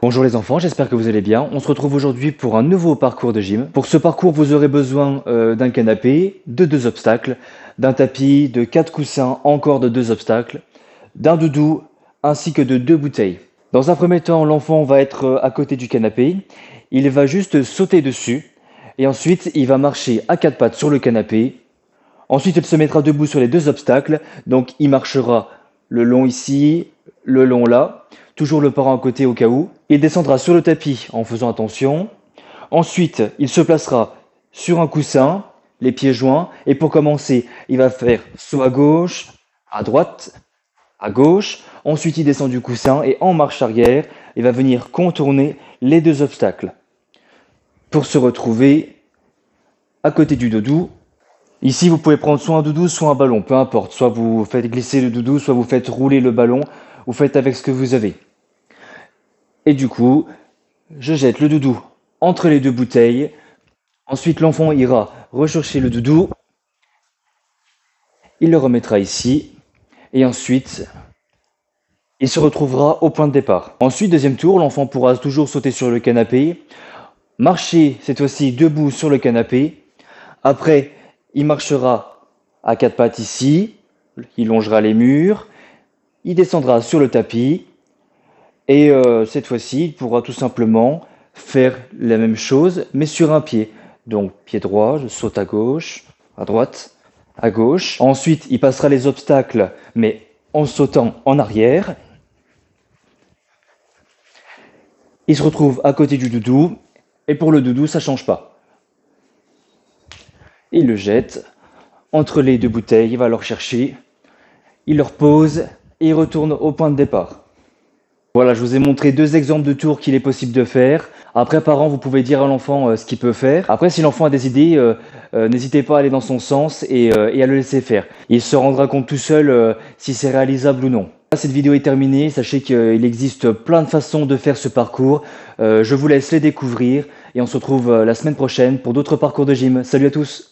Bonjour les enfants, j'espère que vous allez bien. On se retrouve aujourd'hui pour un nouveau parcours de gym. Pour ce parcours, vous aurez besoin d'un canapé, de 2 obstacles, d'un tapis, de 4 coussins, encore de 2 obstacles, d'un doudou ainsi que de 2 bouteilles. Dans un premier temps, l'enfant va être à côté du canapé. Il va juste sauter dessus et ensuite il va marcher à 4 pattes sur le canapé. Ensuite, il se mettra debout sur les 2 obstacles. Donc il marchera le long ici, le long là, toujours le parent à côté au cas où. Il descendra sur le tapis en faisant attention. Ensuite, il se placera sur un coussin, les pieds joints. Et pour commencer, il va faire saut à gauche, à droite, à gauche. Ensuite, il descend du coussin et en marche arrière, il va venir contourner les 2 obstacles pour se retrouver à côté du doudou. Ici, vous pouvez prendre soit un doudou, soit un ballon, peu importe. Soit vous faites glisser le doudou, soit vous faites rouler le ballon. Vous faites avec ce que vous avez. Et du coup, je jette le doudou entre les 2 bouteilles. Ensuite, l'enfant ira rechercher le doudou. Il le remettra ici. Et ensuite, il se retrouvera au point de départ. Ensuite, deuxième tour, l'enfant pourra toujours sauter sur le canapé, marcher cette fois-ci debout sur le canapé. Après, il marchera à 4 pattes ici. Il longera les murs. Il descendra sur le tapis. Et cette fois-ci, il pourra tout simplement faire la même chose, mais sur un pied. Donc, pied droit, je saute à gauche, à droite, à gauche. Ensuite, il passera les obstacles, mais en sautant en arrière. Il se retrouve à côté du doudou. Et pour le doudou, ça ne change pas. Il le jette entre les 2 bouteilles, il va le rechercher. Il le repose et il retourne au point de départ. Voilà, je vous ai montré 2 exemples de tours qu'il est possible de faire. Après, parents, vous pouvez dire à l'enfant ce qu'il peut faire. Après, si l'enfant a des idées, n'hésitez pas à aller dans son sens et à le laisser faire. Il se rendra compte tout seul si c'est réalisable ou non. Cette vidéo est terminée. Sachez qu'il existe plein de façons de faire ce parcours. Je vous laisse les découvrir et on se retrouve la semaine prochaine pour d'autres parcours de gym. Salut à tous!